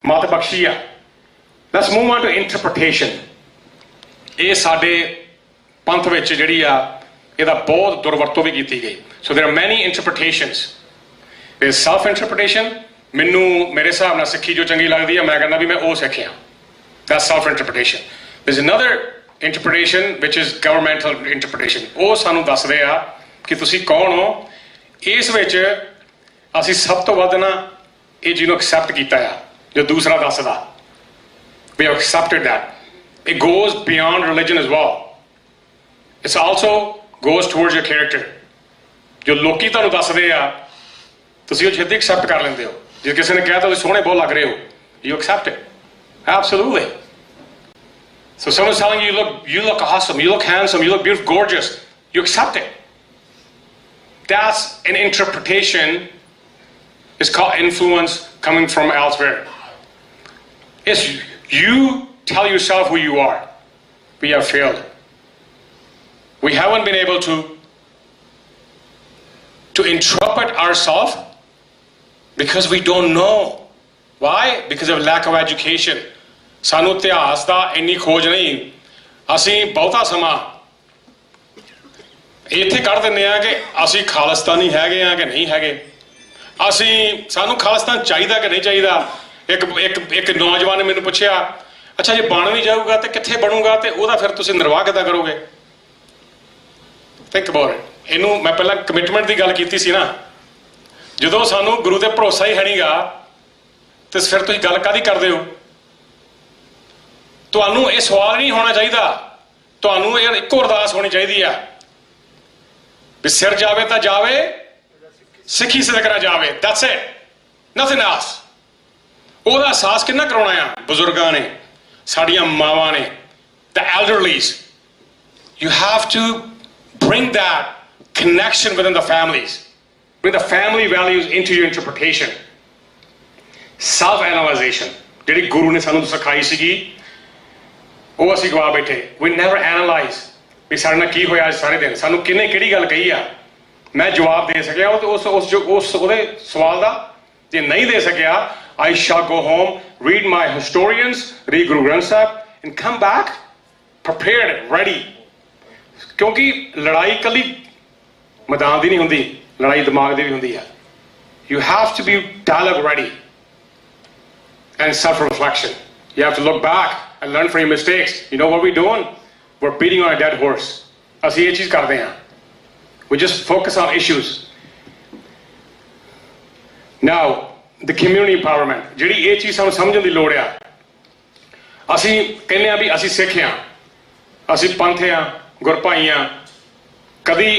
[SPEAKER 1] ਮੱਤ ਬਖਸ਼ੀ ਆ। Let's move on to interpretation. ਇਹ ਸਾਡੇ ਪੰਥ ਵਿੱਚ ਜਿਹੜੀ ਆ, ਇਹਦਾ ਬਹੁਤ ਦੁਰਵਰਤੋਂ ਵੀ ਕੀਤੀ ਗਈ। ਸੋ ਦੇयर ਆਰ ਮੈਨੀ ਇੰਟਰਪ੍ਰੀਟੇਸ਼ਨਸ। ਦੇयर ਇਜ਼ ਸੈਲਫ ਇੰਟਰਪ੍ਰੀਟੇਸ਼ਨ। ਮੈਨੂੰ ਮੇਰੇ ਹਿਸਾਬ ਨਾਲ ਸਿੱਖੀ ਜੋ ਚੰਗੀ ਲੱਗਦੀ ਆ, ਮੈਂ ਕਹਿੰਦਾ ਵੀ ਮੈਂ ਉਹ ਸਿੱਖਿਆ। That's self interpretation. There is another interpretation which is governmental interpretation. ਉਹ ਸਾਨੂੰ ਦੱਸਦੇ ਆ ਕਿ ਤੁਸੀਂ ਕੌਣ ਹੋ। ਇਸ ਵਿੱਚ ਅਸੀਂ ਸਭ ਤੋਂ ਵੱਧ ਨਾ ਇਹ ਜਿਹਨੂੰ ਐਕਸੈਪਟ ਕੀਤਾ ਆ, ਜੋ ਦੂਸਰਾ ਦੱਸਦਾ। We have accepted that. It goes beyond religion as well. It also goes towards your character. ਜੋ ਲੋਕੀ ਤੁਹਾਨੂੰ ਦੱਸਦੇ ਆ, ਤੁਸੀਂ ਉਹ ਛੇਤੀ ਐਕਸੈਪਟ ਕਰ ਲੈਂਦੇ ਹੋ। ਜੇ ਕਿਸੇ ਨੇ ਕਹਿ ਤਾ ਤੁਸੀਂ ਸੋਹਣੇ ਬਹੁਤ ਲੱਗ ਰਹੇ ਹੋ, you accept it. Absolutely. So someone's telling you, you look awesome, you look handsome, you look beautiful, gorgeous. You accept it. That's an interpretation. It's called influence coming from elsewhere. It's you tell yourself who you are. We have failed. We haven't been able to interpret ourselves because we don't know. Why? Because of lack of education. ਸਾਨੂੰ ਇਤਿਹਾਸ ਦਾ ਇੰਨੀ ਖੋਜ ਨਹੀਂ। ਅਸੀਂ ਬਹੁਤਾ ਸਮਾਂ ਇੱਥੇ ਕੱਢ ਦਿੰਦੇ ਆ ਕਿ ਅਸੀਂ ਖਾਲਿਸਤਾਨੀ ਹੈਗੇ ਆ ਕਿ ਨਹੀਂ ਹੈਗੇ। ਸਾਨੂੰ ਖਾਲਿਸਤਾਨ ਚਾਹੀਦਾ ਕਿ ਨਹੀਂ ਚਾਹੀਦਾ। ਇੱਕ ਨੌਜਵਾਨ ਨੇ ਮੈਨੂੰ ਪੁੱਛਿਆ, ਅੱਛਾ ਜੇ ਬਣ ਵੀ ਜਾਊਗਾ ਤੇ ਕਿੱਥੇ ਬਣੂਗਾ, ਤੇ ਉਹਦਾ ਫਿਰ ਤੁਸੀਂ ਨਿਰਵਾਹ ਕਿੱਦਾਂ ਕਰੋਗੇ? Think about it. ਇਹਨੂੰ ਮੈਂ ਪਹਿਲਾਂ ਕਮਿਟਮੈਂਟ ਦੀ ਗੱਲ ਕੀਤੀ ਸੀ ਨਾ। ਜਦੋਂ ਸਾਨੂੰ ਗੁਰੂ ਤੇ ਭਰੋਸਾ ਹੀ ਹੈ ਨਹੀਂਗਾ, ਤੇ ਫਿਰ ਤੁਸੀਂ ਗੱਲ ਕਾਹਦੀ ਕਰਦੇ ਹੋ? ਤੁਹਾਨੂੰ ਇਹ ਸਵਾਲ ਨਹੀਂ ਹੋਣਾ ਚਾਹੀਦਾ। ਤੁਹਾਨੂੰ ਇਹ ਇੱਕੋ ਅਰਦਾਸ ਹੋਣੀ ਚਾਹੀਦੀ ਆ ਵੀ ਸਿਰ ਜਾਵੇ ਤਾਂ ਜਾਵੇ, ਸਿੱਖੀ ਸਦਕਾ ਜਾਵੇ। That's it, nothing else. ਉਹਦਾ ਅਹਿਸਾਸ ਕਿੰਨਾ ਕਰਾਉਣਾ ਆ? ਬਜ਼ੁਰਗਾਂ ਨੇ, ਸਾਡੀਆਂ ਮਾਵਾਂ ਨੇ, the elderlies. You have to bring that connection within the families. Bring the family values into your interpretation. Self-analyzation, ਜਿਹੜੀ ਗੁਰੂ ਨੇ ਸਾਨੂੰ ਸਿਖਾਈ ਸੀਗੀ, ਉਹ ਅਸੀਂ ਗਵਾ ਬੈਠੇ। We never analyze ਵੀ ਸਾਡੇ ਨਾਲ ਕੀ ਹੋਇਆ ਅੱਜ ਸਾਰੇ ਦਿਨ, ਸਾਨੂੰ ਕਿਹਨੇ ਕਿਹੜੀ ਗੱਲ ਕਹੀ ਆ। ਮੈਂ ਜਵਾਬ ਦੇ ਸਕਿਆ ਉਹਦੇ ਸਵਾਲ ਦਾ। ਜੇ ਨਹੀਂ ਦੇ ਸਕਿਆ, I shall go home, read my historians, read Guru Granth Sahib, and come back prepared, ready. ਕਿਉਂਕਿ ਲੜਾਈ ਇਕੱਲੀ ਮੈਦਾਨ ਦੀ ਨਹੀਂ ਹੁੰਦੀ, ਲੜਾਈ ਦਿਮਾਗ ਦੀ ਵੀ ਹੁੰਦੀ ਆ। You have to be dialogue ready and self-reflection. You have to look back and learn from your mistakes. You know what we're doing? We're beating on a dead horse. ਅਸੀਂ ਇਹ ਚੀਜ਼ ਕਰਦੇ ਹਾਂ। We just focus on issues. Now, the community empowerment, ਜਿਹੜੀ ਇਹ ਚੀਜ਼ ਸਾਨੂੰ ਸਮਝਣ ਦੀ ਲੋੜ ਆ। ਅਸੀਂ ਕਹਿੰਦੇ ਆ ਵੀ ਅਸੀਂ ਸਿੱਖ ਆ, ਅਸੀਂ ਪੰਥ ਆ, ਗੁਰਭਾਈ ਆ। ਕਦੀ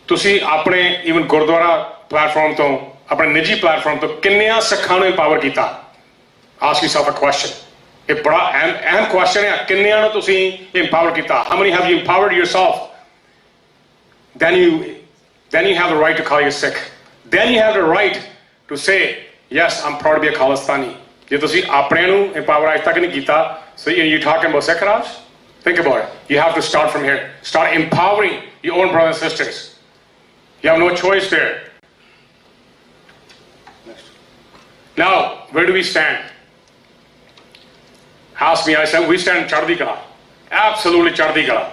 [SPEAKER 1] ਤੁਸੀਂ ਆਪਣੇ ਈਵਨ ਗੁਰਦੁਆਰਾ ਪਲੇਟਫਾਰਮ ਤੋਂ, ਆਪਣੇ ਨਿੱਜੀ ਪਲੇਟਫਾਰਮ ਤੋਂ ਕਿੰਨਿਆਂ ਸਿੱਖਾਂ ਨੂੰ empower ਕੀਤਾ? Ask yourself a question. ਇਹ ਬੜਾ ਅਹਿਮ ਕੁਐਸਚਨ ਹੈ। ਕਿੰਨਿਆਂ ਨੂੰ ਤੁਸੀਂ empower ਕੀਤਾ? How many have you empowered yourself? Then you have the right to call you Sikh. Then you have the right to say, yes, I'm proud to be a Khalistani. ਜੇ ਤੁਸੀਂ ਆਪਣਿਆਂ ਨੂੰ empower ਅੱਜ ਤੱਕ ਨਹੀਂ ਕੀਤਾ, so you're talking about Sikh Raj? Think about it. You have to start from here. Start empowering your own brothers and sisters. You have no choice there. Now, where do we stand? Ask me, I said, we stand Chardi Kala. Absolutely Chardi Kala.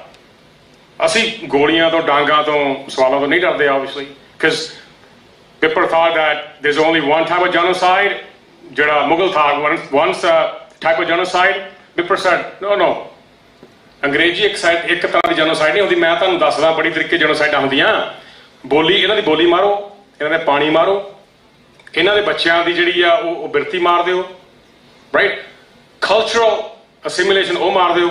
[SPEAKER 1] ਅਸੀਂ ਗੋਲੀਆਂ ਤੋਂ ਡਾਂਗਾਂ ਤੋਂ ਸਵਾਲਾਂ ਤੋਂ ਨਹੀਂ ਡਰਦੇ, obviously, because Pipper thought that there's only one type of genocide. ਜਿਹੜਾ ਮੁਗਲ ਥਾ one type of genocide. Pipper said, no. ਅੰਗਰੇਜ਼ੀ ਇੱਕ ਤਰ੍ਹਾਂ ਦੀ ਜੈਨੋਸਾਈਡ ਨਹੀਂ ਹੁੰਦੀ। ਮੈਂ ਤੁਹਾਨੂੰ ਦੱਸਦਾ ਬੜੀ ਤਰੀਕੇ ਜੈਨੋਸਾਈਡਾਂ ਹੁੰਦੀਆਂ। ਇਹਨਾਂ ਦੀ ਬੋਲੀ ਮਾਰੋ, ਇਹਨਾਂ ਦੇ ਪਾਣੀ ਮਾਰੋ, ਇਹਨਾਂ ਦੇ ਬੱਚਿਆਂ ਦੀ ਜਿਹੜੀ ਆ ਉਹ ਬਿਰਤੀ ਮਾਰ ਦਿਓ, ਰਾਈਟ? ਕਲਚਰਲ ਅਸਿਮੀਲੇਸ਼ਨ ਉਹ ਮਾਰ ਦਿਓ।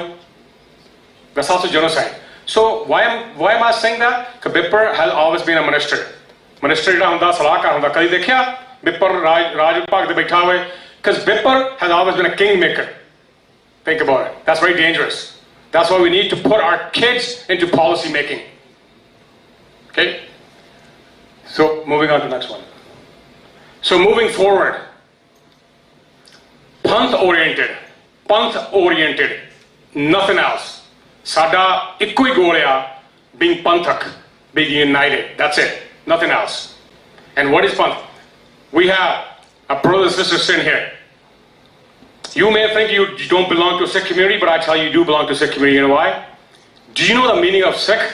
[SPEAKER 1] That's also genocide. So why am I saying that? Because Bipper has always been a minister. Minister ਜਿਹੜਾ ਹੁੰਦਾ ਸਲਾਹਕਾਰ ਹੁੰਦਾ। ਕਦੀ ਦੇਖਿਆ Bipper ਰਾਜ ਵਿਭਾਗ ਤੇ ਬੈਠਾ ਹੋਵੇ? Because Bipper has always been a kingmaker. Think about it. That's very dangerous. That's why we need to put our kids into policy making. Okay? So moving on to the next one. So moving forward, panth oriented, nothing else. Sada ikkoi goal hai, being panthak, being united. That's it. Nothing else. And what is panth? We have a brother and sister sitting here. You may think you don't belong to a Sikh community, but I tell you, you do belong to a Sikh community. You know why? Do you know the meaning of Sikh?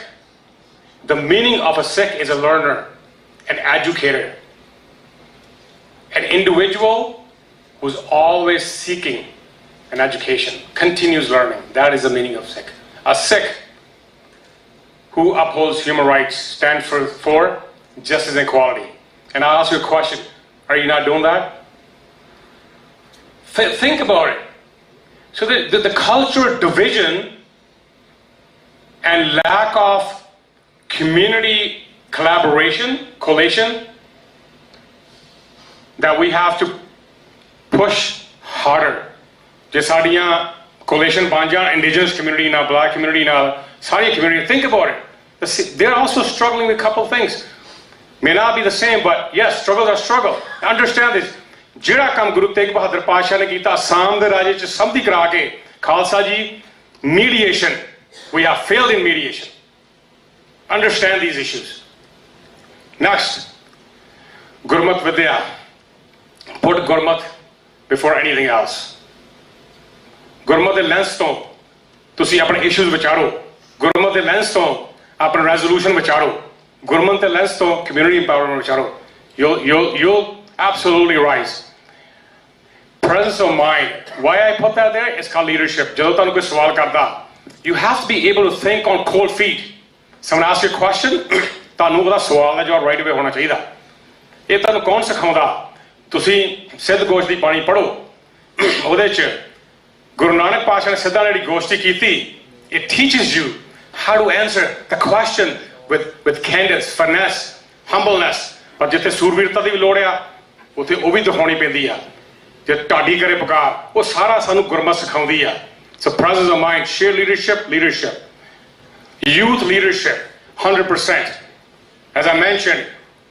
[SPEAKER 1] The meaning of a Sikh is a learner, an educator, an individual who's always seeking an education, continues learning. That is the meaning of Sikh. A Sikh who upholds human rights, stands for justice and equality. And I'll ask you a question. Are you not doing that? Think about it. So the cultural division and lack of community coalition that we have to push harder. Je saadiyan coalition ban jaan indigenous community now, black community now, sari community. Think about it. They're also struggling with a couple of things. May not be the same, but yes, struggles are struggle. Understand this. ਜਿਹੜਾ ਕੰਮ ਗੁਰੂ ਤੇਗ ਬਹਾਦਰ ਪਾਤਸ਼ਾਹ ਨੇ ਕੀਤਾ ਅਸਾਮ ਦੇ ਰਾਜੇ 'ਚ ਸੰਧੀ ਕਰਾ ਕੇ, ਖਾਲਸਾ ਜੀ, mediation, we have failed in mediation. Understand these issues. Next, Gurmat Vidya. Put Gurmat before anything else. Gurmat ਦੇ ਲੈਂਸ ਤੋਂ ਤੁਸੀਂ ਆਪਣੇ issues ਵਿਚਾਰੋ, ਗੁਰਮਤ ਦੇ ਲੈਂਸ ਤੋਂ ਆਪਣਾ resolution ਵਿਚਾਰੋ, ਗੁਰਮਤ ਦੇ ਲੈਂਸ ਤੋਂ community empowerment ਵਿਚਾਰੋ. You'll absolutely rise. Presence of mind. Why I put that there? It's called leadership. ਜਦੋਂ ਤੁਹਾਨੂੰ ਕੋਈ ਸਵਾਲ ਕਰਦਾ, you have to be able to think on cold feet. Someone asks you a question, ਤੁਹਾਨੂੰ ਉਹਦਾ ਸਵਾਲ ਦਾ ਜਵਾਬ right away ਹੋਣਾ ਚਾਹੀਦਾ. ਇਹ ਤੁਹਾਨੂੰ ਕੌਣ ਸਿਖਾਉਂਦਾ? ਤੁਸੀਂ ਸਿੱਧ ਗੋਸ਼ ਦੀ ਬਾਣੀ ਪੜ੍ਹੋ, ਉਹਦੇ 'ਚ ਗੁਰੂ ਨਾਨਕ ਪਾਤਸ਼ਾਹ ਨੇ ਸਿੱਧਾਂ ਨੇ ਜਿਹੜੀ ਗੋਸ਼ਟੀ ਕੀਤੀ, it teaches you how to answer the question with candidness, finesse, humbleness. ਪਰ ਜਿੱਥੇ ਸੂਰਬੀਰਤਾ ਦੀ ਵੀ ਲੋੜ ਆ, ਉੱਥੇ ਉਹ ਵੀ ਦਿਖਾਉਣੀ ਪੈਂਦੀ ਆ। ਜੇ ਢਾਡੀ ਕਰੇ ਪੁਕਾਰ, ਉਹ ਸਾਰਾ ਸਾਨੂੰ ਗੁਰਮਤ ਸਿਖਾਉਂਦੀ ਆ। So presence of mind, sheer leadership, youth leadership, 100%. As I mentioned,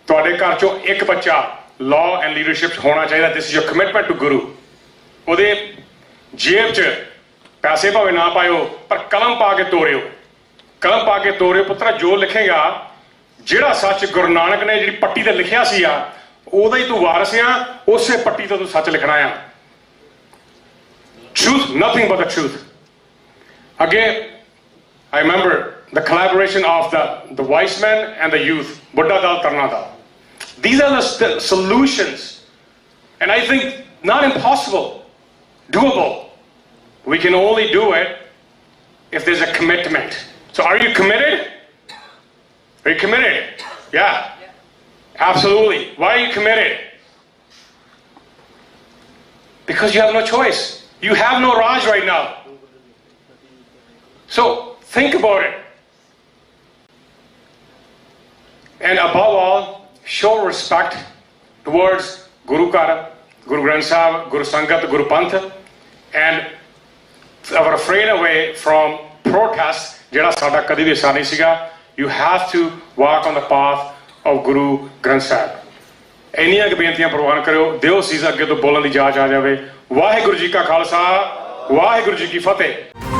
[SPEAKER 1] ਤੁਹਾਡੇ ਘਰ 'ਚੋਂ ਇੱਕ ਬੱਚਾ law and leadership ਹੋਣਾ ਚਾਹੀਦਾ. This is your commitment to Guru. ਉਹਦੇ ਜੇਬ 'ਚ ਪੈਸੇ ਭਾਵੇਂ ਨਾ ਪਾਇਓ, ਪਰ ਕਲਮ ਪਾ ਕੇ ਤੋਰਿਓ। ਕਲਮ ਪਾ ਕੇ ਤੋਰਿਓ ਪੁੱਤਰਾ, ਜੋ ਲਿਖੇਗਾ, ਜਿਹੜਾ ਸੱਚ ਗੁਰੂ ਨਾਨਕ ਨੇ ਜਿਹੜੀ ਪੱਟੀ ਤੇ ਲਿਖਿਆ ਸੀ ਆ, ਉਹਦਾ ਹੀ ਤੂੰ ਵਾਰਸ ਆ, ਉਸੇ ਪੱਟੀ ਤੋਂ ਤੂੰ ਸੱਚ ਲਿਖਣਾ ਆ। Truth, nothing but the truth. Again, I remember the collaboration of the wise men and the youth, Buddha Dal, Tarna Dal. These are the solutions, and I think not impossible, doable. We can only do it if there's a commitment. So are you committed? Are you committed? Yeah. Absolutely. Why are you committed? Because you have no choice. You have no Raj right now. So think about it. And above all, show respect towards Guru Kar, Guru Granth Sahib, Guru Sangat, Guru Panth, and are afraid away from protest. Jehda sada kadi vi sa nahi siga. You have to walk on the path of Guru Granth Sahib. ਇੰਨੀਆਂ ਕੁ ਬੇਨਤੀਆਂ ਪ੍ਰਵਾਨ ਕਰਿਓ, ਦਿਓ ਸੀਸ, ਅੱਗੇ ਤੋਂ ਬੋਲਣ ਦੀ ਜਾਂਚ ਆ ਜਾਵੇ। ਵਾਹਿਗੁਰੂ ਜੀ ਕਾ ਖਾਲਸਾ, ਵਾਹਿਗੁਰੂ ਜੀ ਕੀ ਫਤਿਹ।